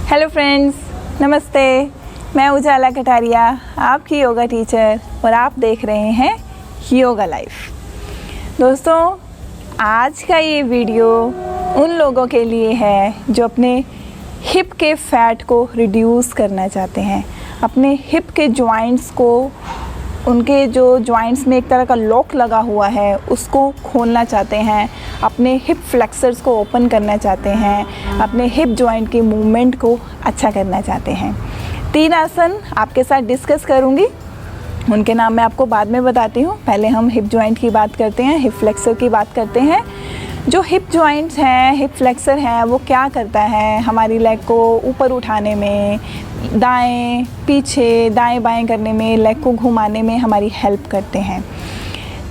Hello friends, नमस्ते। मैं उजाला कटारिया, आपकी योगा टीचर, और आप देख रहे हैं योगा लाइफ। दोस्तों, आज का ये वीडियो उन लोगों के लिए है जो अपने हिप के फैट को रिड्यूस करना चाहते हैं, अपने हिप के जॉइंट्स को, उनके जो जॉइंट्स में एक तरह का लॉक लगा हुआ है उसको खोलना चाहते हैं, अपने हिप फ्लेक्सर्स को ओपन करना चाहते हैं, अपने हिप जॉइंट की मूवमेंट को अच्छा करना चाहते हैं। 3 आसन आपके साथ डिस्कस करूंगी, उनके नाम मैं आपको बाद में बताती हूँ। पहले हम हिप जॉइंट की बात करते हैं, हिप फ्लेक्सर की बात करते हैं। जो हिप जॉइंट्स हैं, हिप फ्लेक्सर हैं, वो क्या करता है हमारी लेग को ऊपर उठाने में, दाएं पीछे दाएं बाएं करने में, लेग को घुमाने में हमारी हेल्प करते हैं।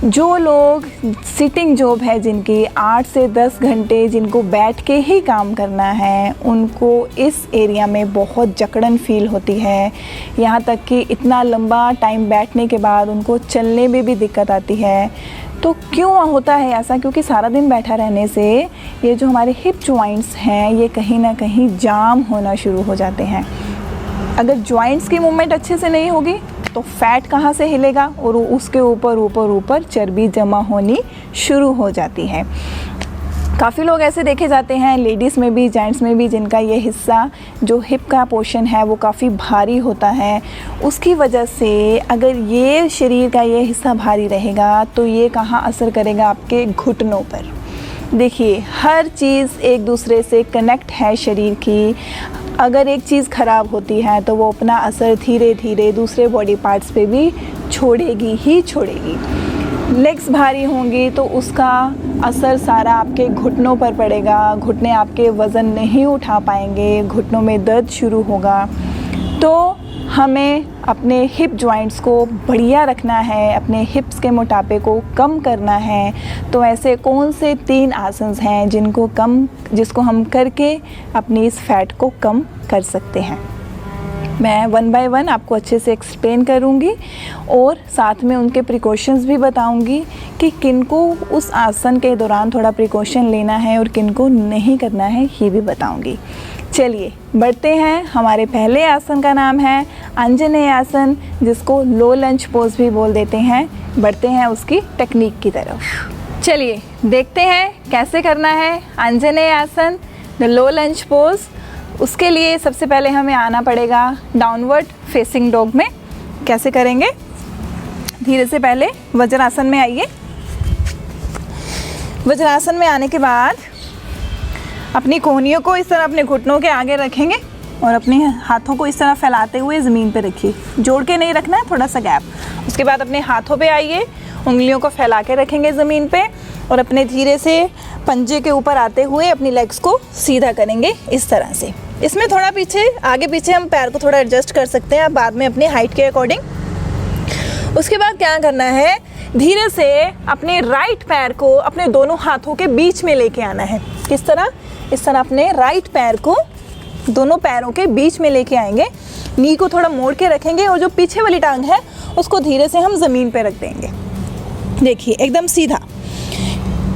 जो लोग सिटिंग जॉब है, जिनकी 8 से 10 घंटे जिनको बैठ के ही काम करना है, उनको इस एरिया में बहुत जकड़न फील होती है। यहाँ तक कि इतना लंबा टाइम बैठने के बाद उनको चलने में भी दिक्कत आती है। तो क्यों होता है ऐसा? क्योंकि सारा दिन बैठा रहने से ये जो हमारे हिप जॉइंट्स हैं ये कहीं ना कहीं जाम होना शुरू हो जाते हैं। अगर जॉइंट्स की मूवमेंट अच्छे से नहीं होगी तो फैट कहाँ से हिलेगा और उसके ऊपर चर्बी जमा होनी शुरू हो जाती है। काफ़ी लोग ऐसे देखे जाते हैं, लेडीज़ में भी जेंट्स में भी, जिनका ये हिस्सा जो हिप का पोर्शन है वो काफ़ी भारी होता है। उसकी वजह से अगर ये शरीर का ये हिस्सा भारी रहेगा तो ये कहाँ असर करेगा? आपके घुटनों पर। देखिए, हर चीज़ एक दूसरे से कनेक्ट है शरीर की। अगर एक चीज़ ख़राब होती है तो वो अपना असर धीरे धीरे दूसरे बॉडी पार्ट्स पे भी छोड़ेगी ही छोड़ेगी। लेग्स भारी होंगी तो उसका असर सारा आपके घुटनों पर पड़ेगा। घुटने आपके वज़न नहीं उठा पाएंगे, घुटनों में दर्द शुरू होगा। तो हमें अपने हिप जॉइंट्स को बढ़िया रखना है, अपने हिप्स के मोटापे को कम करना है। तो ऐसे कौन से 3 आसन हैं जिसको हम करके अपनी इस फैट को कम कर सकते हैं? मैं 1 बाय 1 आपको अच्छे से एक्सप्लेन करूंगी और साथ में उनके प्रिकॉशंस भी बताऊंगी कि किनको उस आसन के दौरान थोड़ा प्रिकॉशन लेना है और किनको नहीं करना है, ये भी बताऊंगी। चलिए बढ़ते हैं। हमारे पहले आसन का नाम है आंजनेय आसन, जिसको लो लंज पोज भी बोल देते हैं। बढ़ते हैं उसकी टेक्निक की तरफ। चलिए देखते हैं कैसे करना है आंजनेय आसन, द लो लंज पोज। उसके लिए सबसे पहले हमें आना पड़ेगा डाउनवर्ड फेसिंग डॉग में। कैसे करेंगे? धीरे से पहले वज्रासन में आइए। वज्रासन में आने के बाद अपनी कोहनियों को इस तरह अपने घुटनों के आगे रखेंगे और अपने हाथों को इस तरह फैलाते हुए ज़मीन पे रखिए। जोड़ के नहीं रखना है, थोड़ा सा गैप। उसके बाद अपने हाथों पे आइए, उंगलियों को फैला के रखेंगे ज़मीन पे और अपने धीरे से पंजे के ऊपर आते हुए अपनी लेग्स को सीधा करेंगे इस तरह से। इसमें थोड़ा पीछे आगे पीछे हम पैर को थोड़ा एडजस्ट कर सकते हैं बाद में अपनी हाइट के अकॉर्डिंग। उसके बाद क्या करना है, धीरे से अपने राइट पैर को अपने दोनों हाथों के बीच में लेके आना है। किस तरह? इस तरह अपने राइट पैर को दोनों पैरों के बीच में लेके आएंगे। नी को थोड़ा मोड़ के रखेंगे और जो पीछे वाली टांग है उसको धीरे से हम ज़मीन पे रख देंगे। देखिए, एकदम सीधा।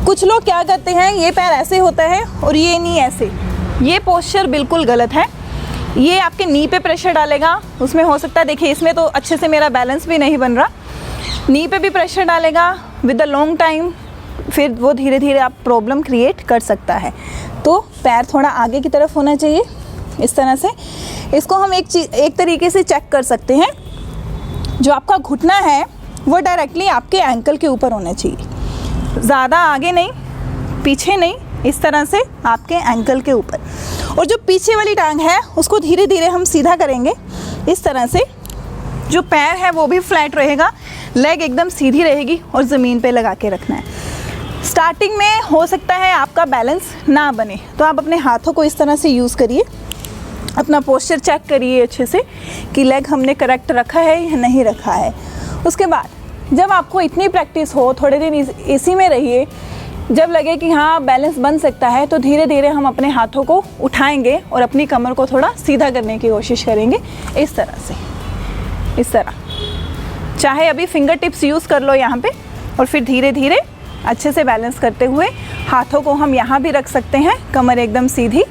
कुछ लोग क्या करते हैं, ये पैर ऐसे होता है और ये नी ऐसे। ये पोस्चर बिल्कुल गलत है। ये आपके नी पे प्रेशर डालेगा। उसमें हो सकता है, देखिए इसमें तो अच्छे से मेरा बैलेंस भी नहीं बन रहा। नी पे भी प्रेशर डालेगा विद द लॉन्ग टाइम, फिर वो धीरे धीरे आप प्रॉब्लम क्रिएट कर सकता है। तो पैर थोड़ा आगे की तरफ होना चाहिए इस तरह से। इसको हम एक तरीके से चेक कर सकते हैं। जो आपका घुटना है वो डायरेक्टली आपके एंकल के ऊपर होना चाहिए, ज़्यादा आगे नहीं, पीछे नहीं, इस तरह से आपके एंकल के ऊपर। और जो पीछे वाली टांग है उसको धीरे धीरे हम सीधा करेंगे इस तरह से। जो पैर है वो भी फ्लैट रहेगा, लेग एकदम सीधी रहेगी और ज़मीन पे लगा के रखना है। स्टार्टिंग में हो सकता है आपका बैलेंस ना बने, तो आप अपने हाथों को इस तरह से यूज़ करिए। अपना पोस्चर चेक करिए अच्छे से कि लेग हमने करेक्ट रखा है या नहीं रखा है। उसके बाद जब आपको इतनी प्रैक्टिस हो, थोड़े दिन इसी में रहिए। जब लगे कि हाँ बैलेंस बन सकता है तो धीरे धीरे हम अपने हाथों को उठाएंगे और अपनी कमर को थोड़ा सीधा करने की कोशिश करेंगे इस तरह से। इस तरह चाहे अभी फिंगर टिप्स यूज़ कर लो यहाँ पे, और फिर धीरे धीरे अच्छे से बैलेंस करते हुए हाथों को हम यहाँ भी रख सकते हैं, कमर एकदम सीधी।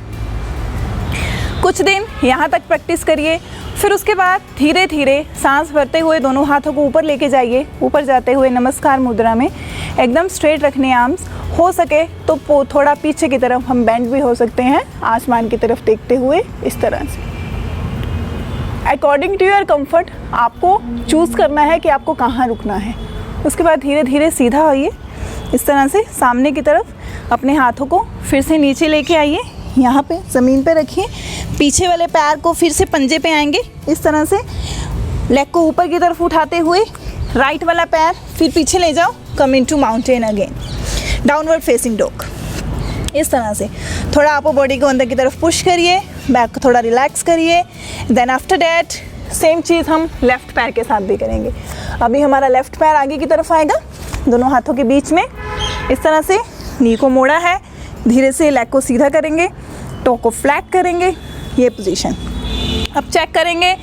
कुछ दिन यहाँ तक प्रैक्टिस करिए। फिर उसके बाद धीरे धीरे सांस भरते हुए दोनों हाथों को ऊपर लेके जाइए। ऊपर जाते हुए नमस्कार मुद्रा में एकदम स्ट्रेट रखने आर्म्स, हो सके तो थोड़ा पीछे की तरफ हम बेंड भी हो सकते हैं, आसमान की तरफ देखते हुए इस तरह से। अकॉर्डिंग टू योर कंफर्ट आपको चूज़ करना है कि आपको कहाँ रुकना है। उसके बाद धीरे धीरे सीधा होइए इस तरह से सामने की तरफ। अपने हाथों को फिर से नीचे लेके आइए, यहाँ पे ज़मीन पे रखिए। पीछे वाले पैर को फिर से पंजे पे आएंगे इस तरह से। लेग को ऊपर की तरफ उठाते हुए राइट वाला पैर फिर पीछे ले जाओ। Come into mountain again, downward facing dog इस तरह से। थोड़ा अपर बॉडी को अंदर की तरफ पुश करिए, बैक को थोड़ा रिलैक्स करिए। देन आफ्टर डैट सेम चीज़ हम लेफ़्ट पैर के साथ भी करेंगे। अभी हमारा लेफ़्ट पैर आगे की तरफ आएगा, दोनों हाथों के बीच में इस तरह से। नी को मोड़ा है, धीरे से लेग को सीधा करेंगे, टो को फ्लैट करेंगे, ये पोजीशन। अब चेक करेंगे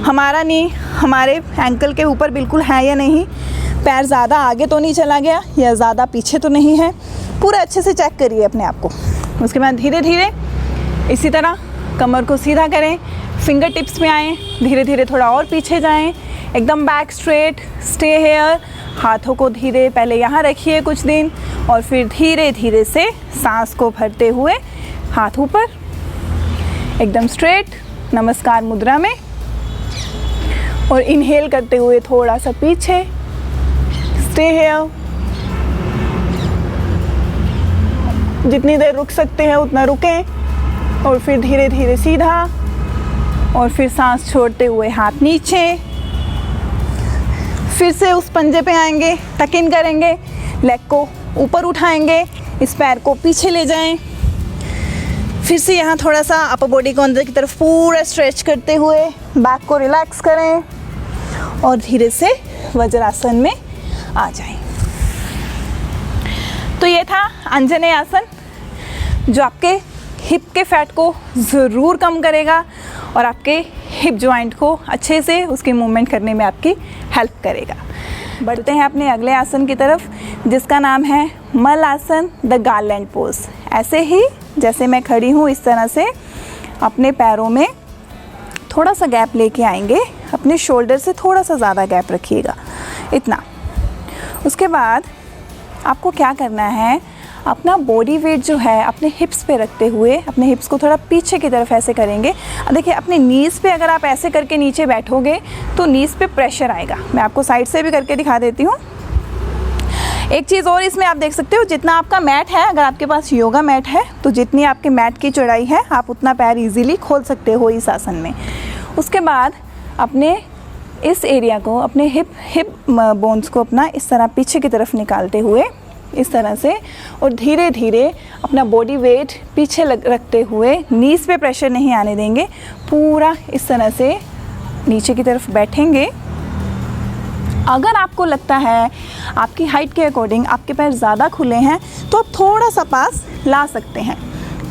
हमारा नी हमारे एंकल के ऊपर बिल्कुल है या नहीं, पैर ज़्यादा आगे तो नहीं चला गया या ज़्यादा पीछे तो नहीं है। पूरा अच्छे से चेक करिए अपने आप को। उसके बाद धीरे धीरे इसी तरह कमर को सीधा करें, फिंगर टिप्स में आएँ, धीरे धीरे थोड़ा और पीछे जाएं, एकदम बैक स्ट्रेट, स्टे हेयर। हाथों को धीरे पहले यहाँ रखिए कुछ दिन, और फिर धीरे धीरे से सांस को भरते हुए हाथ ऊपर, एकदम स्ट्रेट नमस्कार मुद्रा में। और इनहेल करते हुए थोड़ा सा पीछे, स्टे हेयर। जितनी देर रुक सकते हैं उतना रुकें, और फिर धीरे धीरे सीधा, और फिर सांस छोड़ते हुए हाथ नीचे। फिर से उस पंजे पे आएंगे, टक इन करेंगे, लेग को ऊपर उठाएंगे, इस पैर को पीछे ले जाएं। फिर से यहाँ थोड़ा सा अपर बॉडी को अंदर की तरफ पूरा स्ट्रेच करते हुए बैक को रिलैक्स करें, और धीरे से वज्रासन में आ जाएं। तो ये था अंजनेय आसन, जो आपके हिप के फैट को ज़रूर कम करेगा और आपके हिप जॉइंट को अच्छे से उसके मूवमेंट करने में आपकी हेल्प करेगा। बढ़ते हैं अपने अगले आसन की तरफ, जिसका नाम है मल आसन, द गार्लैंड पोज। ऐसे ही जैसे मैं खड़ी हूँ इस तरह से अपने पैरों में थोड़ा सा गैप लेके आएंगे, अपने शोल्डर से थोड़ा सा ज़्यादा गैप रखिएगा, इतना। उसके बाद आपको क्या करना है, अपना बॉडी वेट जो है अपने हिप्स पे रखते हुए अपने हिप्स को थोड़ा पीछे की तरफ ऐसे करेंगे। देखिए अपने नीज़ पे अगर आप ऐसे करके नीचे बैठोगे तो नीज़ पे प्रेशर आएगा। मैं आपको साइड से भी करके दिखा देती हूँ। एक चीज़ और इसमें आप देख सकते हो, जितना आपका मैट है, अगर आपके पास योगा मैट है तो जितनी आपके मैट की चौड़ाई है आप उतना पैर ईजिली खोल सकते हो इस आसन में। उसके बाद अपने इस एरिया को, अपने हिप बोन्स को अपना इस तरह पीछे की तरफ निकालते हुए इस तरह से, और धीरे धीरे अपना बॉडी वेट पीछे रखते हुए नीज़ पे प्रेशर नहीं आने देंगे, पूरा इस तरह से नीचे की तरफ बैठेंगे। अगर आपको लगता है आपकी हाइट के अकॉर्डिंग आपके पैर ज़्यादा खुले हैं तो आप थोड़ा सा पास ला सकते हैं,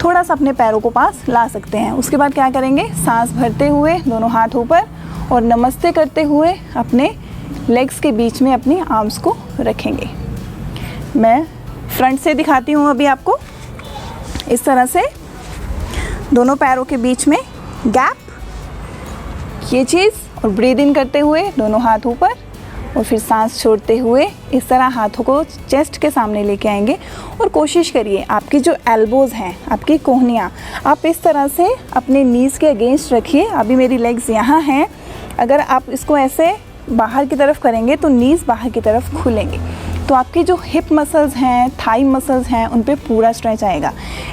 थोड़ा सा अपने पैरों को पास ला सकते हैं। उसके बाद क्या करेंगे, सांस भरते हुए दोनों हाथ ऊपर और नमस्ते करते हुए अपने लेग्स के बीच में अपनी आर्म्स को रखेंगे। मैं फ्रंट से दिखाती हूँ अभी आपको। इस तरह से दोनों पैरों के बीच में गैप, ये चीज़, और ब्रीद इन करते हुए दोनों हाथ ऊपर, और फिर सांस छोड़ते हुए इस तरह हाथों को चेस्ट के सामने लेके आएंगे। और कोशिश करिए आपकी जो एल्बोज़ हैं, आपकी कोहनियाँ, आप इस तरह से अपने नीज़ के अगेंस्ट रखिए। अभी मेरी लेग्स यहाँ हैं, अगर आप इसको ऐसे बाहर की तरफ करेंगे तो नीज़ बाहर की तरफ खुलेंगे, तो आपकी जो हिप मसल्स हैं, थाई मसल्स हैं, उन पे पूरा स्ट्रेच आएगा।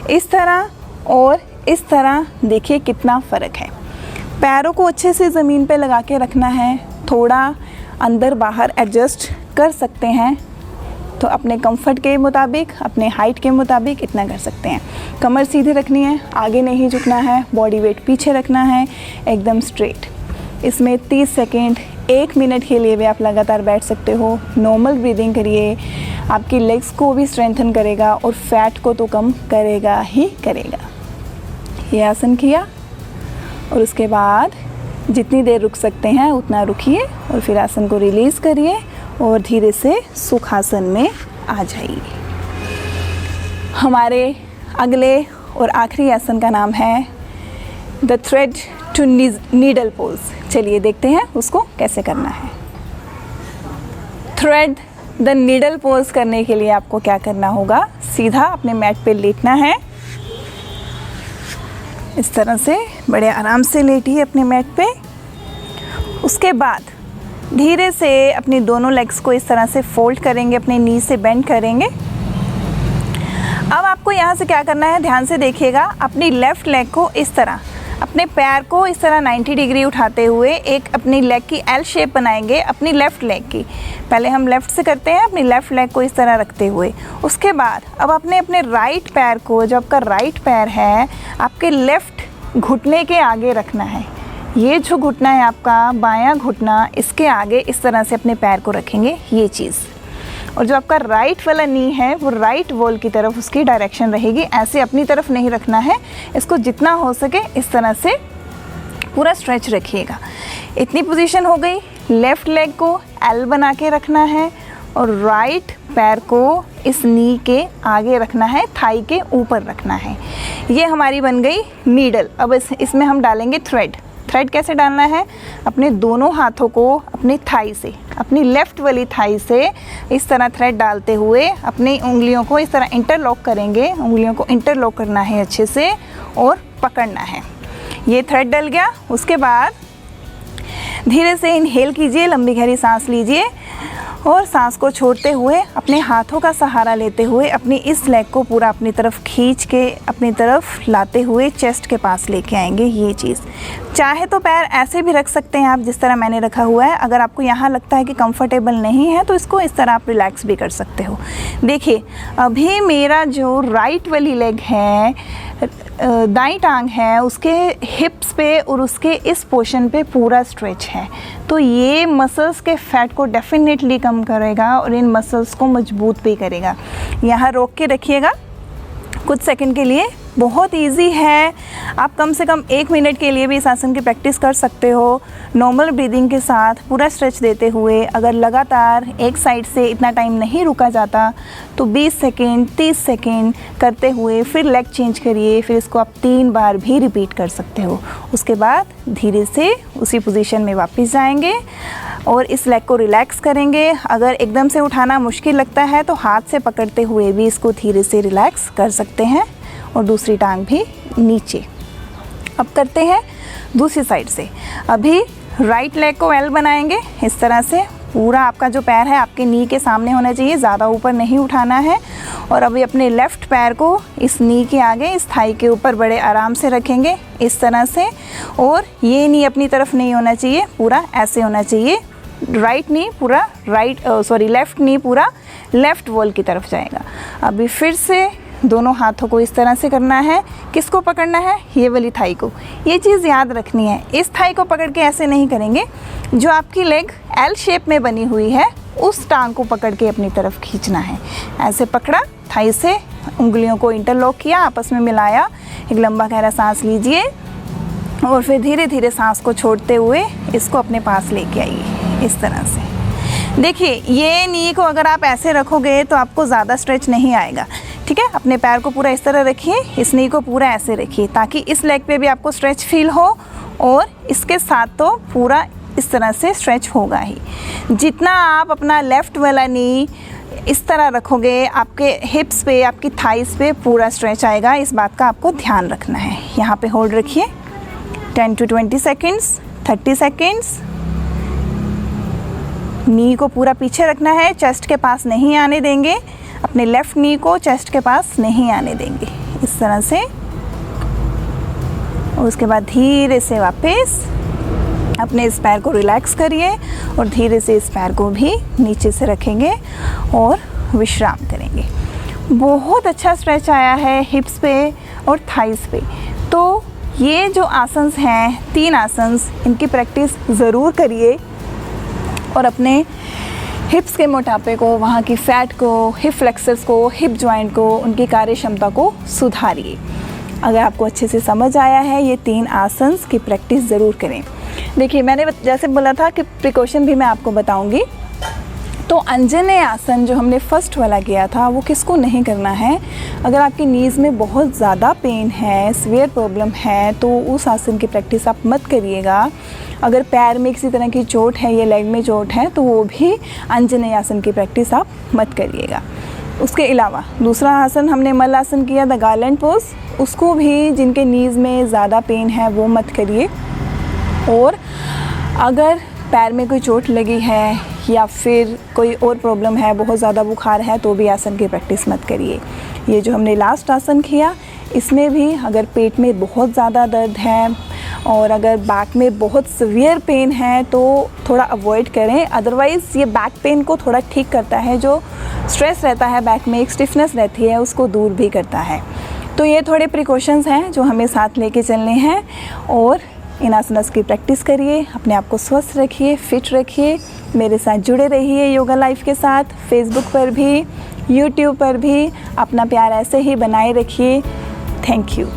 इस तरह और इस तरह देखिए कितना फ़र्क है। पैरों को अच्छे से ज़मीन पे लगा के रखना है, थोड़ा अंदर बाहर एडजस्ट कर सकते हैं तो अपने कंफर्ट के मुताबिक, अपने हाइट के मुताबिक इतना कर सकते हैं। कमर सीधी रखनी है, आगे नहीं झुकना है, बॉडी वेट पीछे रखना है, एकदम स्ट्रेट। इसमें 30 सेकेंड, 1 मिनट के लिए भी आप लगातार बैठ सकते हो। नॉर्मल ब्रीदिंग करिए, आपकी लेग्स को भी स्ट्रेंथन करेगा और फैट को तो कम करेगा ही करेगा। ये आसन किया और उसके बाद जितनी देर रुक सकते हैं उतना रुकिए, और फिर आसन को रिलीज़ करिए और धीरे से सुखासन में आ जाइए। हमारे अगले और आखिरी आसन का नाम है the thread to needle pose. चलिए देखते हैं उसको कैसे करना है। थ्रेड द नीडल पोज करने के लिए आपको क्या करना होगा, सीधा अपने मैट पे लेटना है। इस तरह से बड़े आराम से लेटिए अपने मैट पे। उसके बाद धीरे से अपनी दोनों लेग्स को इस तरह से फोल्ड करेंगे, अपने नी से बेंड करेंगे। अब आपको यहाँ से क्या करना है, ध्यान से देखिएगा। अपनी लेफ़्ट लेग को इस तरह, अपने पैर को इस तरह 90 डिग्री उठाते हुए एक अपनी लेग की एल शेप बनाएंगे, अपनी लेफ़्ट लेग की। पहले हम लेफ़्ट से करते हैं, अपनी लेफ़्ट लेग को इस तरह रखते हुए। उसके बाद अब अपने राइट पैर को, जो आपका राइट पैर है, आपके लेफ़्ट घुटने के आगे रखना है। ये जो घुटना है आपका बायां घुटना, इसके आगे इस तरह से अपने पैर को रखेंगे, ये चीज़। और जो आपका राइट वाला नी है वो राइट वॉल की तरफ उसकी डायरेक्शन रहेगी, ऐसे अपनी तरफ नहीं रखना है। इसको जितना हो सके इस तरह से पूरा स्ट्रेच रखिएगा। इतनी पोजीशन हो गई। लेफ़्ट लेग को एल बना के रखना है और राइट पैर को इस नी के आगे रखना है, थाई के ऊपर रखना है। ये हमारी बन गई नीडल। अब इसमें हम डालेंगे थ्रेड। थ्रेड कैसे डालना है, अपने दोनों हाथों को अपनी थाई से, अपनी लेफ़्ट वाली थाई से इस तरह थ्रेड डालते हुए अपनी उंगलियों को इस तरह इंटरलॉक करेंगे। उंगलियों को इंटरलॉक करना है अच्छे से और पकड़ना है। ये थ्रेड डल गया। उसके बाद धीरे से इनहेल कीजिए, लंबी गहरी सांस लीजिए और सांस को छोड़ते हुए अपने हाथों का सहारा लेते हुए अपनी इस लेग को पूरा अपनी तरफ खींच के अपनी तरफ लाते हुए चेस्ट के पास लेके आएंगे। ये चीज़ चाहे तो पैर ऐसे भी रख सकते हैं आप, जिस तरह मैंने रखा हुआ है। अगर आपको यहाँ लगता है कि कंफर्टेबल नहीं है तो इसको इस तरह आप रिलैक्स भी कर सकते हो। देखिए अभी मेरा जो राइट वाली लेग है, दाईं टांग है, उसके हिप्स पे और उसके इस पोर्शन पे पूरा स्ट्रेच है। तो ये मसल्स के फैट को डेफिनेटली कम करेगा और इन मसल्स को मजबूत भी करेगा। यहाँ रोक के रखिएगा कुछ सेकंड के लिए। बहुत इजी है, आप कम से कम 1 मिनट के लिए भी इस आसन की प्रैक्टिस कर सकते हो, नॉर्मल ब्रीदिंग के साथ पूरा स्ट्रेच देते हुए। अगर लगातार एक साइड से इतना टाइम नहीं रुका जाता तो 20 सेकेंड 30 सेकेंड करते हुए फिर लेग चेंज करिए। फिर इसको आप 3 बार भी रिपीट कर सकते हो। उसके बाद धीरे से उसी पोजीशन में वापस जाएंगे और इस लेग को रिलैक्स करेंगे। अगर एकदम से उठाना मुश्किल लगता है तो हाथ से पकड़ते हुए भी इसको धीरे से रिलैक्स कर सकते हैं और दूसरी टांग भी नीचे। अब करते हैं दूसरी साइड से। अभी राइट लेग को एल बनाएंगे इस तरह से। पूरा आपका जो पैर है आपके नी के सामने होना चाहिए, ज़्यादा ऊपर नहीं उठाना है। और अभी अपने लेफ़्ट पैर को इस नी के आगे, इस थाई के ऊपर बड़े आराम से रखेंगे इस तरह से। और ये नी अपनी तरफ नहीं होना चाहिए, पूरा ऐसे होना चाहिए। राइट नी पूरा लेफ़्ट नी पूरा लेफ़्ट वॉल की तरफ जाएगा। अभी फिर से दोनों हाथों को इस तरह से करना है। किसको पकड़ना है, ये वाली थाई को। ये चीज़ याद रखनी है, इस थाई को पकड़ के ऐसे नहीं करेंगे। जो आपकी लेग एल शेप में बनी हुई है उस टांग को पकड़ के अपनी तरफ खींचना है। ऐसे पकड़ा, थाई से उंगलियों को इंटरलॉक किया, आपस में मिलाया। एक लंबा गहरा सांस लीजिए और फिर धीरे धीरे सांस को छोड़ते हुए इसको अपने पास लेके आइए इस तरह से। देखिए ये नी को अगर आप ऐसे रखोगे तो आपको ज़्यादा स्ट्रेच नहीं आएगा, ठीक है। अपने पैर को पूरा इस तरह रखिए, इस नी को पूरा ऐसे रखिए ताकि इस लेग पे भी आपको स्ट्रेच फील हो और इसके साथ तो पूरा इस तरह से स्ट्रेच होगा ही। जितना आप अपना लेफ़्ट वाला नी इस तरह रखोगे आपके हिप्स पे, आपकी थाइस पे पूरा स्ट्रेच आएगा। इस बात का आपको ध्यान रखना है। यहाँ पे होल्ड रखिए 10 to 20 सेकेंड्स, 30 सेकेंड्स। नी को पूरा पीछे रखना है, चेस्ट के पास नहीं आने देंगे। अपने लेफ़्ट नी को चेस्ट के पास नहीं आने देंगे इस तरह से। और उसके बाद धीरे से वापस अपने इस पैर को रिलैक्स करिए और धीरे से इस पैर को भी नीचे से रखेंगे और विश्राम करेंगे। बहुत अच्छा स्ट्रेच आया है हिप्स पे और थाइस पे। तो ये जो आसन्स हैं, 3 आसन्स, इनकी प्रैक्टिस ज़रूर करिए और अपने हिप्स के मोटापे को, वहाँ की फ़ैट को, हिप फ्लेक्सर्स को, हिप जॉइंट को, उनकी कार्य क्षमता को सुधारिए। अगर आपको अच्छे से समझ आया है ये 3 आसन्स की प्रैक्टिस ज़रूर करें। देखिए मैंने जैसे बोला था कि प्रिकॉशन भी मैं आपको बताऊंगी। तो अंजनेय आसन जो हमने फर्स्ट वाला किया था वो किसको नहीं करना है। अगर आपकी नीज़ में बहुत ज़्यादा पेन है, सीवियर प्रॉब्लम है, तो उस आसन की प्रैक्टिस आप मत करिएगा। अगर पैर में किसी तरह की चोट है या लेग में चोट है तो वो भी अंजनेय आसन की प्रैक्टिस आप मत करिएगा। उसके अलावा दूसरा आसन हमने मल आसन किया, द गार्लैंड पोज, उसको भी जिनके नीज़ में ज़्यादा पेन है वो मत करिए। और अगर पैर में कोई चोट लगी है या फिर कोई और प्रॉब्लम है, बहुत ज़्यादा बुखार है, तो भी आसन की प्रैक्टिस मत करिए। ये जो हमने लास्ट आसन किया इसमें भी अगर पेट में बहुत ज़्यादा दर्द है और अगर बैक में बहुत सीवियर पेन है तो थोड़ा अवॉइड करें। अदरवाइज़ ये बैक पेन को थोड़ा ठीक करता है, जो स्ट्रेस रहता है बैक में, एक स्टिफनेस रहती है, उसको दूर भी करता है। तो ये थोड़े प्रिकॉशंस हैं जो हमें साथ लेके चलने हैं और इन आसनस की प्रैक्टिस करिए, अपने आप को स्वस्थ रखिए, फिट रखिए। मेरे साथ जुड़े रहिए योगा लाइफ के साथ, फेसबुक पर भी, यूट्यूब पर भी। अपना प्यार ऐसे ही बनाए रखिए। Thank you.